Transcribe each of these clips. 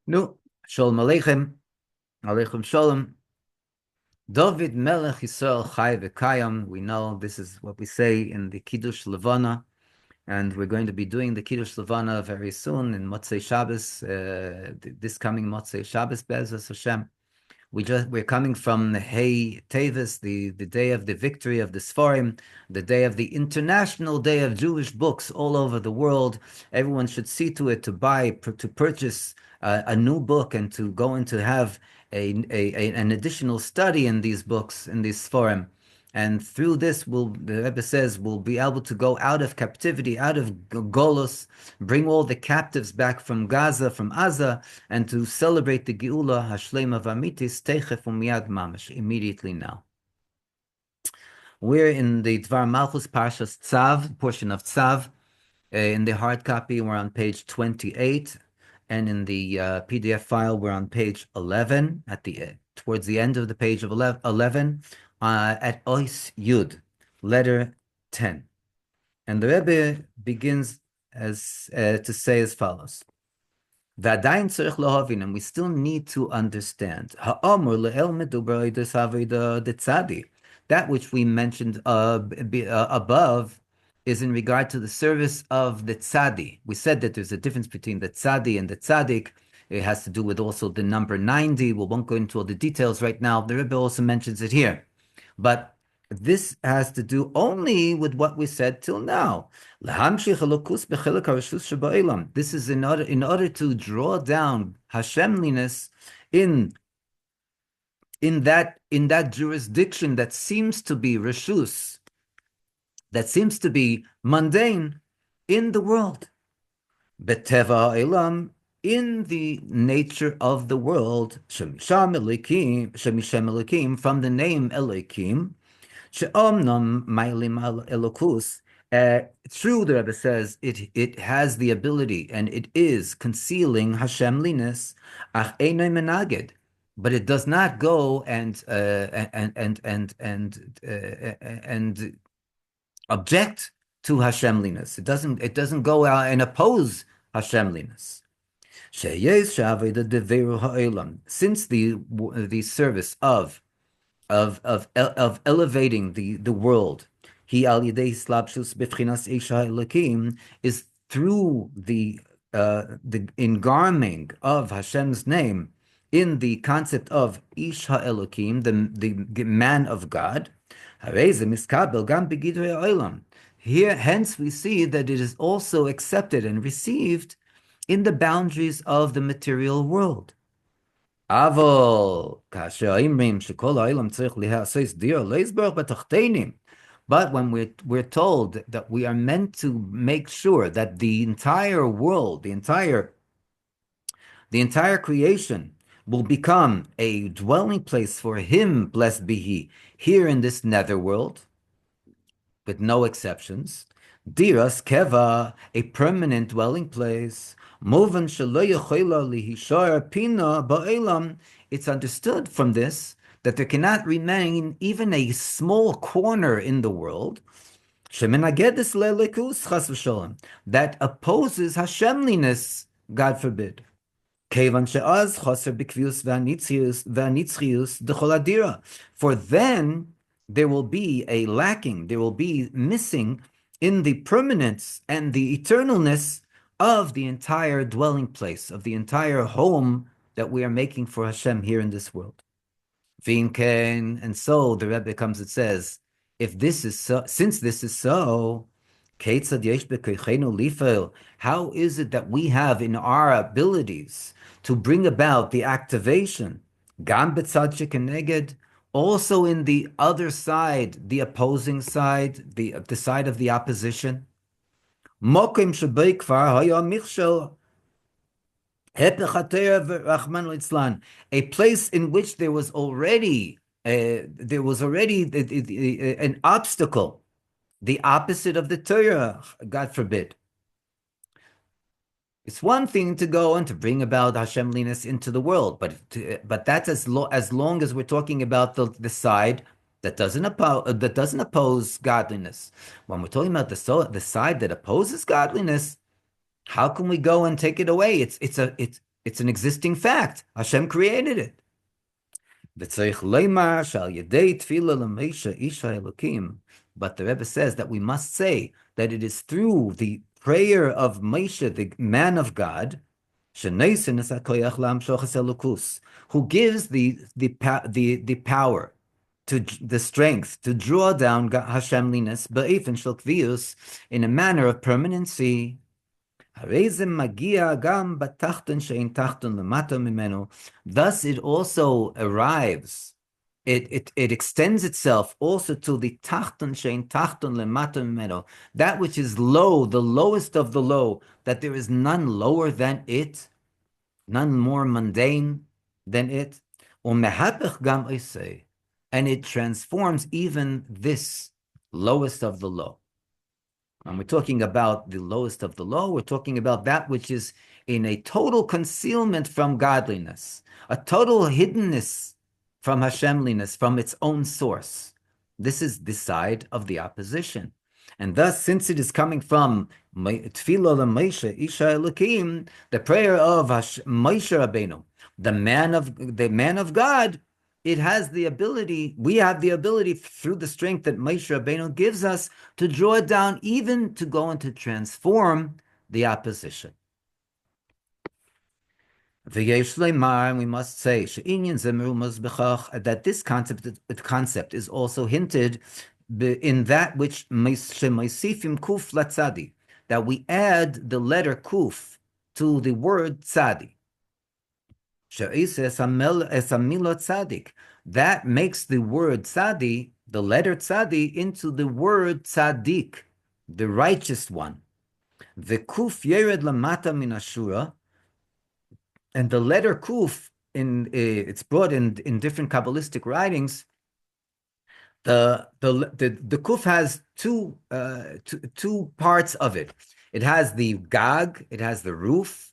No, Shalom Aleichem, Aleichem Shalom. David Melech Yisrael Chai V'Kayam. We know this is what we say in the Kiddush Levana, and we're going to be doing the Kiddush Levana very soon in Motzei Shabbos, this coming Motzei Shabbos, Be'ezus Hashem. We're coming from the Hey Tevis, the day of the victory of the Sforim, the day of the International Day of Jewish Books all over the world. Everyone should see to it to purchase a new book and to go and to have an additional study in these books, in these Sforim. And through this, the Rebbe says, we'll be able to go out of captivity, out of Golos, bring all the captives back from Gaza, from Aza, and to celebrate the Geula Hashlema Vamitis Teichef Umiyad Mamash, immediately now. We're in the Dvar Malchus Parshas Tzav, portion of Tzav. In the hard copy, we're on page 28, and in the PDF file, we're on page 11, towards the end of the page of 11, at Ois Yud, letter 10. And the Rebbe begins to say as follows. And we still need to understand that which we mentioned above is in regard to the service of the tzadi. We said that there's a difference between the tzadi and the tzadik. It has to do with also the number 90. We won't go into all the details right now. The Rebbe also mentions it here. But this has to do only with what we said till now. This is in order to draw down Hashemliness in that jurisdiction that seems to be reshus, that seems to be mundane in the world. Beteva elam, in the nature of the world, Shemisham Elokim, from the name Elokim, She'omnam Mailim Elokus, true, the Rebbe says, it has the ability and it is concealing Hashemliness, Ach Einoi Menaged, but it does not go and object to Hashemliness. It doesn't go out and oppose Hashemliness. Since the service of elevating the world, is through the engarming of Hashem's name in the concept of Ish HaElokim, the man of God. Here, hence, we see that it is also accepted and received in the boundaries of the material world. But when we're told that we are meant to make sure that the entire world, the entire creation will become a dwelling place for him, blessed be he, here in this netherworld, with no exceptions, Diras Keva, a permanent dwelling place, it's understood from this that there cannot remain even a small corner in the world that opposes Hashemliness, God forbid. For then there will be a lacking, there will be missing in the permanence and the eternalness of the entire dwelling place, of the entire home that we are making for Hashem here in this world. And so the Rebbe comes and says, if this is so, since this is so, how is it that we have in our abilities to bring about the activation, also in the other side, the opposing side, the side of the opposition? A place in which there was already an obstacle, the opposite of the Torah, God forbid. It's one thing to go and to bring about Hashemliness into the world, but that's as long as we're talking about the side that doesn't oppose godliness. When we're talking about the side that opposes godliness, how can we go and take it away? It's an existing fact. Hashem created it. But the Rebbe says that we must say that it is through the prayer of Moshe, the man of God, who gives the power, to the strength to draw down Hashemliness in a manner of permanency. Thus it also arrives, it extends itself also to the tachton shein tachton lemata mimeno, that which is low, the lowest of the low, that there is none lower than it, none more mundane than it. And it transforms even this lowest of the low. When we're talking about the lowest of the low, we're talking about that which is in a total concealment from godliness, a total hiddenness from Hashemliness, from its own source. This is the side of the opposition. And thus, since it is coming from Tfilah Moshe Isha Elokim, the prayer of Moshe Rabbeinu, the man of God, it has the ability, we have the ability through the strength that Moshe Rabbeinu gives us to draw it down, even to go and to transform the opposition. And we must say that this concept is also hinted in that which that we add the letter kuf to the word tzadi. That makes the word tzadi, the letter tzadi, into the word tzadik, the righteous one. The kuf yered lamata min ashura, and the letter kuf, it's brought in different Kabbalistic writings. The kuf has two parts of it. It has the gag, it has the roof,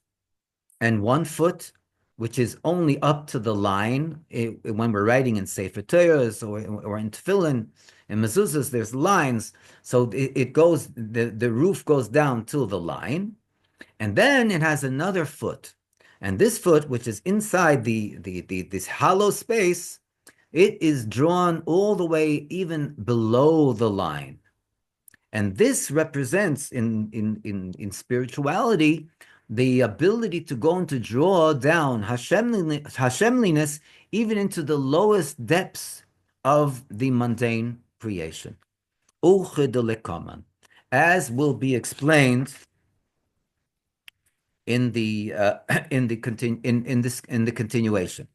and one foot, which is only up to the line. When we're writing in Sefer Torah or in Tefillin, in mezuzahs, there's lines. So it goes, the roof goes down to the line, and then it has another foot. And this foot, which is inside this hollow space, it is drawn all the way even below the line. And this represents in spirituality the ability to go and to draw down Hashemliness even into the lowest depths of the mundane creation. As will be explained in the continuation.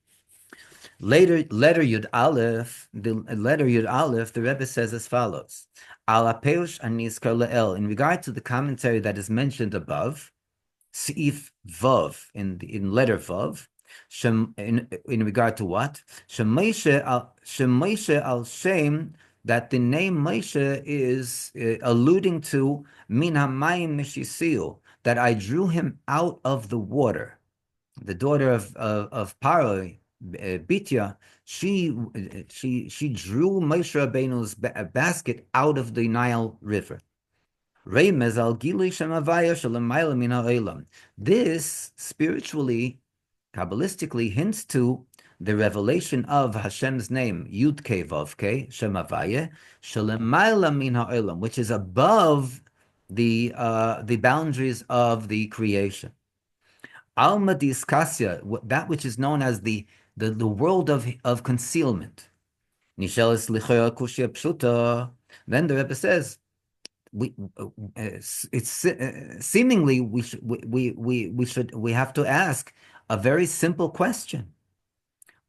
Letter Yud Aleph, the Rebbe says as follows: in regard to the commentary that is mentioned above, Seif Vav, in letter Vav, in regard to what? Shemoshe al Shem, that the name Moshe is alluding to Min Hamayim Meshisiu, that I drew him out of the water. The daughter of Paro, Bitya, she drew Moshe Rabbeinu's basket out of the Nile River. This spiritually, Kabbalistically hints to the revelation of Hashem's name, Yud Kei Vav Kei Shem Havaya Shelemayla Min Ha'olam, which is above the boundaries of the creation. Alma Diskasya, that which is known as the world of concealment. Nishelis Lichera Kushya Pshuta. Then the Rebbe says, seemingly we have to ask a very simple question.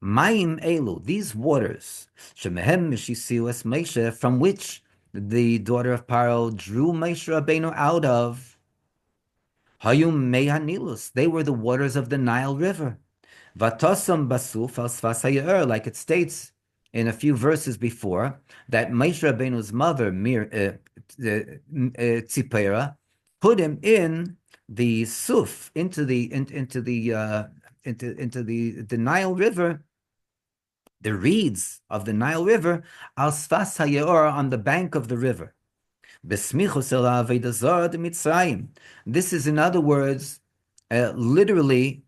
Mayim Elu, these waters, Shemehem Mishisius Moshe, from which the daughter of Paro drew Moshe Rabbeinu out of, Hayum Mehanilus, they were the waters of the Nile River. Vatosam Basuf al Sfas HaYe'er, like it states in a few verses before, that Moshe Rabbeinu's mother, Tzipera, put him in the Suf, into the Nile River, the reeds of the Nile River, al Sfas HaYe'er, on the bank of the river. This is, in other words, literally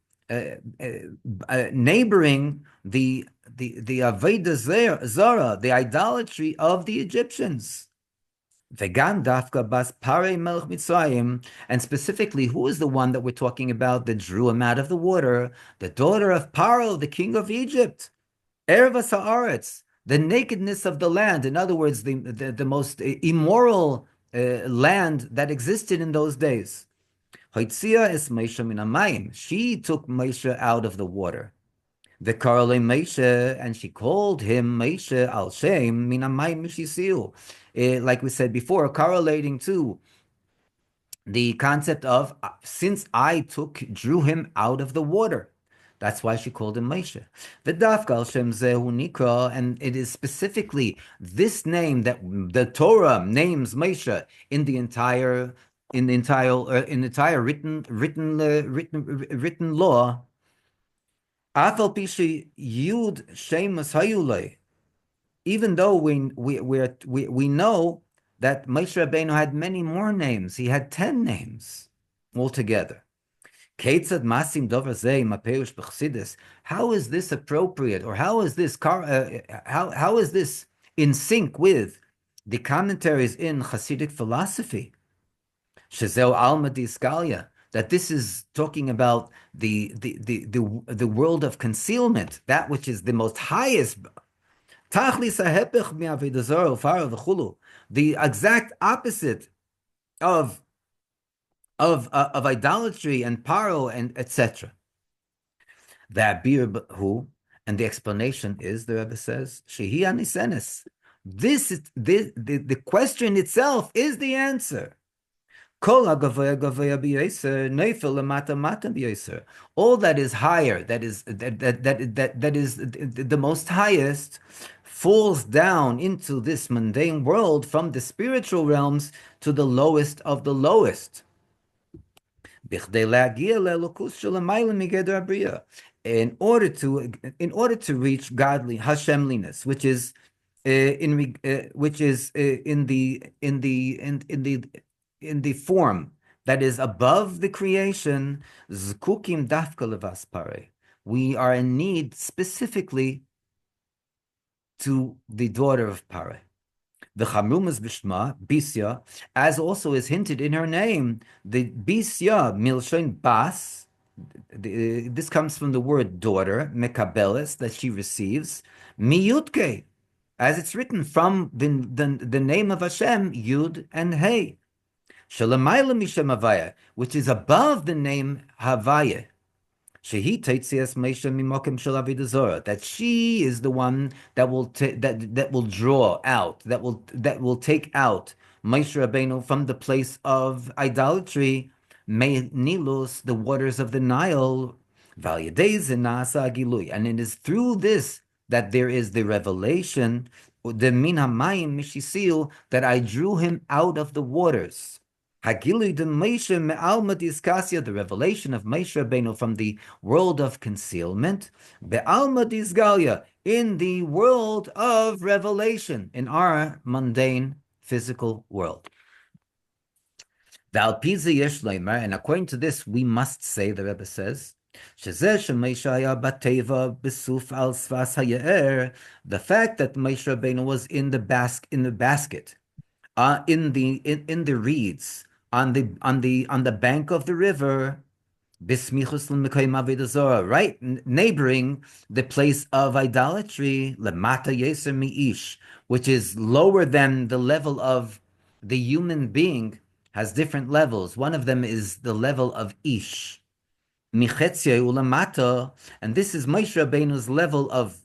neighboring the Avodah Zarah, the idolatry of the Egyptians. Vegan dafka bas pare melech Mitzrayim, and specifically, who is the one that we're talking about that drew him out of the water? The daughter of Paro, the king of Egypt. Ervas haaretz, the nakedness of the land. In other words, the most immoral land that existed in those days. Hoitzia es Moshe min hamayim. She took Moshe out of the water. The Karole Moshe, and she called him Moshe al Shem min hamayim mishisiu. Like we said before, correlating to the concept of since I drew him out of the water. That's why she called him Moshe. The Dafka Shem Zehu Nikra, and it is specifically this name that the Torah names Moshe in the entire written law. Afal Pishi Yud Shemus Hayulei. Even though we know that Moshe Rabbeinu had many more names, he had 10 names altogether. How is this appropriate, or how is this in sync with the commentaries in Hasidic philosophy? Shezeu Alma Diskalia, that this is talking about the world of concealment, that which is the most highest. The exact opposite of idolatry and paro and etc. That who, and the explanation is, the Rebbe says, shehi anisenes. This is the question itself is the answer. All that is higher, that is the most highest, falls down into this mundane world from the spiritual realms to the lowest of the lowest. In order to reach godly Hashemliness, which is in the form that is above the creation, zkukim dafka levas pare. We are in need specifically to the daughter of Pare. The Chamrumas Bishma, Bisya, as also is hinted in her name, the Bisya, Milshon Bas, this comes from the word daughter, Mekabeles, that she receives, Miyutke, as it's written from the name of Hashem, Yud and Hey. Shalamayla Mishem Havaya, which is above the name Havaya. Shehi Teitzias Meisha Mimokim Shel Avodah Zarah, that she is the one that will that will draw out, that will take out Moshe Rabbeinu from the place of idolatry, Me Nilus, the waters of the Nile, Valyadez Nasa Gilui, and it is through this that there is the revelation, the Min Hamayim Mishisiu, that I drew him out of the waters. Hagilui de Moshe me'alma diskasia, the revelation of Moshe Rabbeinu from the world of concealment, be'alma disgalia, in the world of revelation, in our mundane physical world. And according to this, we must say, the Rebbe says, the fact that Moshe Rabbeinu was in the basket, in the reeds, on the bank of the river, right, neighboring the place of idolatry, which is lower than the level of the human being, has different levels. One of them is the level of ish, and this is Moshe Rabbeinu's level of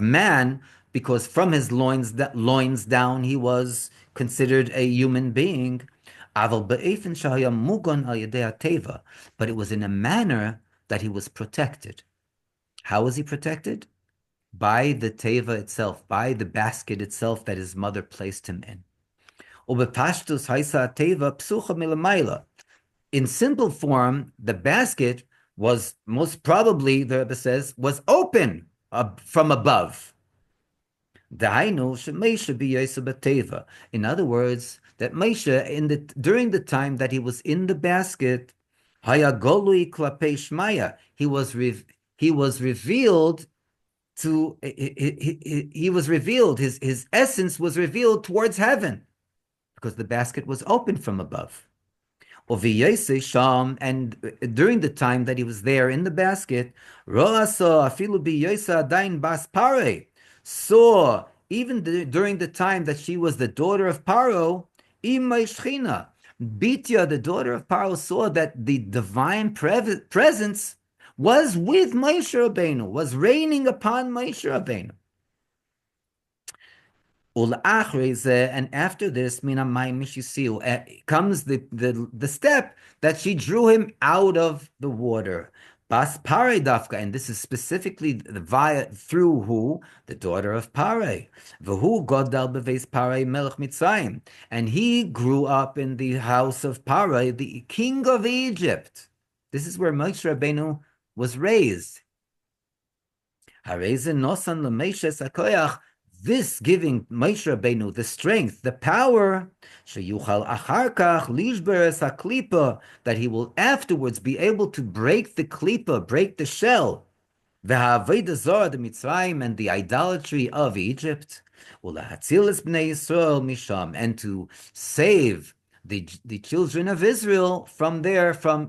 man, because from his loins down he was considered a human being. But it was in a manner that he was protected. How was he protected? By the teva itself, by the basket itself that his mother placed him in. In simple form, the basket was most probably, the Rebbe says, was open from above. In other words, that Moshe, during the time that he was in the basket, Haya golui klape shmaya. He was revealed to he was revealed. His essence was revealed towards heaven because the basket was open from above. And during the time that he was there in the basket, saw even during the time that she was the daughter of Paro, Bitya, the daughter of Paro, saw that the divine presence was with Moshe Rabbeinu, was reigning upon Moshe Rabbeinu. And after this, comes the step that she drew him out of the water. Bas Pare Dafka, and this is specifically through who? The daughter of Pare. V'hu Godal Beves Pare Melech Mitzrayim. And he grew up in the house of Pare, the king of Egypt. This is where Moshe Rabbeinu was raised. Hareze Nosan Lemeshes Akoyach, this giving Moshe Rabbeinu the strength, the power, sheyuchal achar kach lishberes haklipa, that he will afterwards be able to break the klipa, break the shell, v'ha'aveda zora de Mitzrayim, and the idolatry of Egypt, u'lahatzilas bnei Yisrael misham, and to save the children of Israel from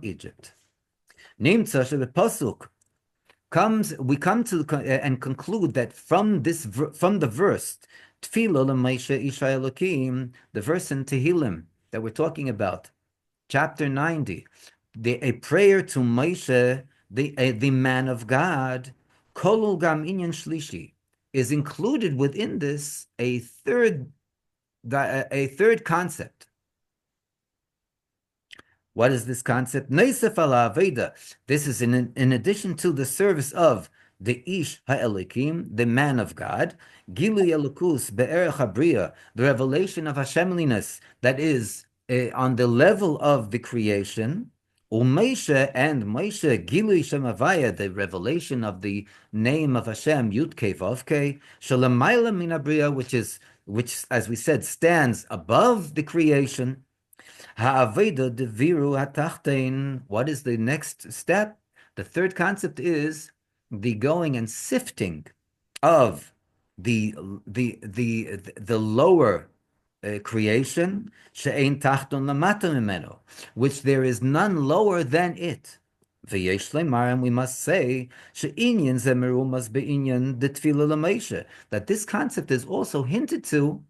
Egypt. Nimtza shebepasuk. We come to and conclude that from the verse Tefillah l'Moshe Isha Elokim, the verse in Tehillim that we're talking about, chapter 90, a prayer to Moshe, the man of God, Kolul Gam Inyan Shlishi, is included within this a third concept. What is this concept? Neisef ala Aveda. This is in addition to the service of the Ish HaElikim, the man of God, Gilui Elokus Be'erech HaBriya, the revelation of Hashemliness that is on the level of the creation, Umesha and Moshe Gilui Shem Havaya, the revelation of the name of Hashem, Yud Kei Vav Kei, Shalamayla Min HaBriya, which, as we said, stands above the creation. Ha'aveda deviru hatachtein. What is the next step? The third concept is the going and sifting of the lower creation, she'ein tachton lamata mimeno, which there is none lower than it. V'yesh lemar, and we must say, she'inyan zemeru must be'inyan detfila l'meisha, that this concept is also hinted to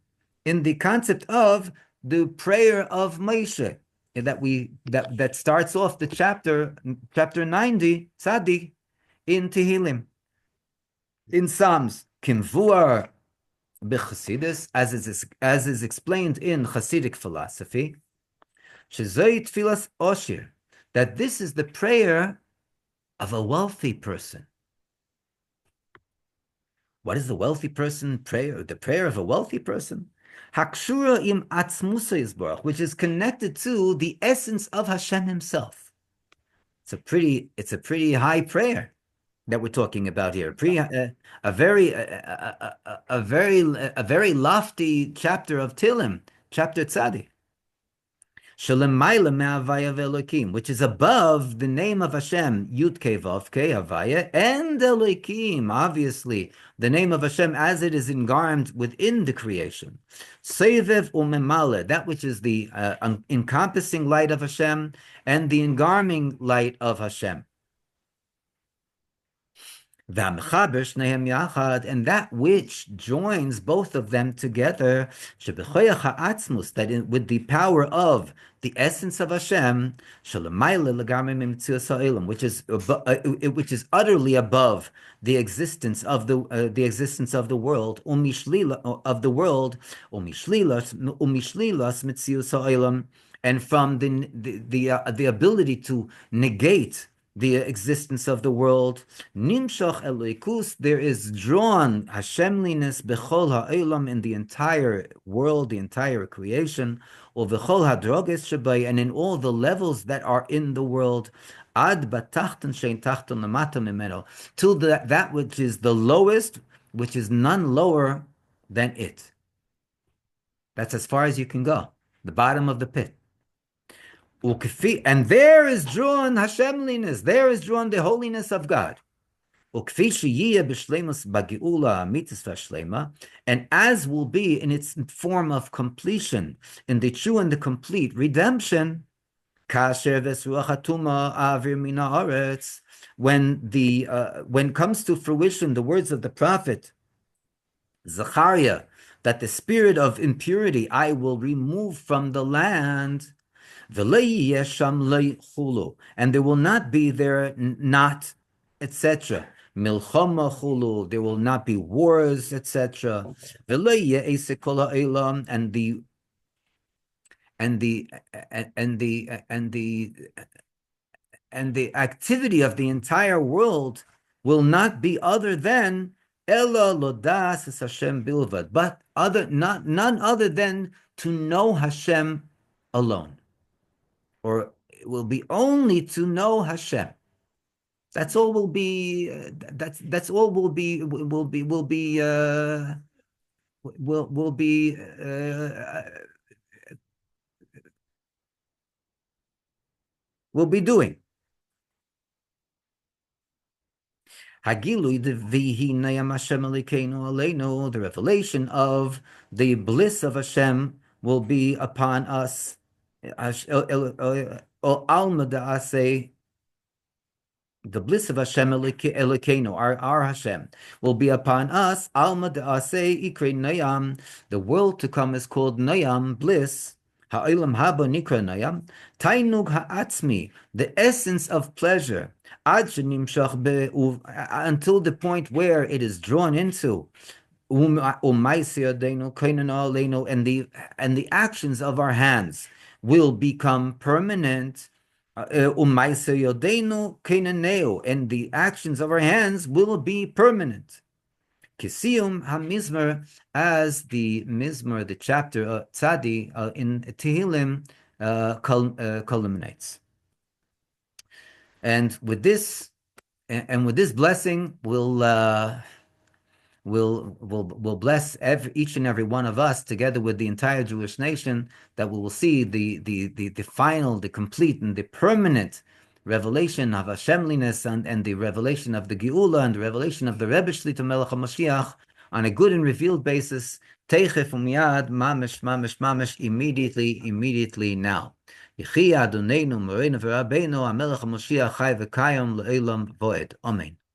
in the concept of the prayer of Moshe that starts off the chapter 90, Tzadi, in Tehillim, in Psalms, Kimvuar b'Chasidus, as is explained in Hasidic philosophy, Shezoi Tfilas Oshir, that this is the prayer of a wealthy person. What is the wealthy person prayer? The prayer of a wealthy person? Hakshura im atzmusa yisborach, which is connected to the essence of Hashem Himself. It's a pretty high prayer that we're talking about here. A very lofty chapter of Tehillim, chapter Tzadi. Which is above the name of Hashem, Yud Kei Vav Kei Havaya, and Elokim, obviously, the name of Hashem as it is engarmed within the creation. Seivev umemale, that which is the encompassing light of Hashem and the engarming light of Hashem. And that which joins both of them together, that with the power of the essence of Hashem, which is utterly above the existence of the world, and from the ability to negate the existence of the world, nimshach eloikus, there is drawn Hashemliness bechol ha'olam, in the entire world, the entire creation, or bechol hadroges shabay, and in all the levels that are in the world, ad batachton shein tachton lamata mimeno, to that which is the lowest, which is none lower than it. That's as far as you can go, the bottom of the pit. And there is drawn Hashemliness, there is drawn the holiness of God. וכפי שיהיה בשלמוס בגאולה האמיתית והשלמה, and as will be in its form of completion, in the true and the complete redemption, כאשר ורוח הטומאה אעביר מן הארץ, when comes to fruition the words of the prophet Zechariah, that the spirit of impurity I will remove from the land, and there will not be there not, etc. Milchama chulu, there will not be wars, etc. And the and the and the and the and the activity of the entire world will not be other than Ella lodas es Hashem bilvad, but none other than to know Hashem alone, or it will be only to know Hashem. That's all will be. That's all will be. Will be. Will be doing. The revelation of the bliss of Hashem will be upon us. The bliss of Hashem Elokeinu, our Hashem, will be upon us. Alma de'aseh ikre nayam. The world to come is called nayam, bliss. Ha'olam haba nikra nayam. Tainug ha'atzmi, the essence of pleasure. Ad shenimshach until the point where it is drawn into. And the actions of our hands will become permanent. And the actions of our hands will be permanent. Kisiyum hamizmer, as the mizmer, the chapter tzadi in Tehillim culminates. And with this blessing, we'll bless each and every one of us, together with the entire Jewish nation, that we will see the final, the complete, and the permanent revelation of Hashemliness, and the revelation of the Geula, and the revelation of the Rebbe Shlitah Melech HaMashiach on a good and revealed basis, teichef umiyad, mamish, immediately now. Yechi Adonenu Moreinu v'Rabbeinu HaMelech HaMashiach Chai v'Kayom le'olam voed. Amen.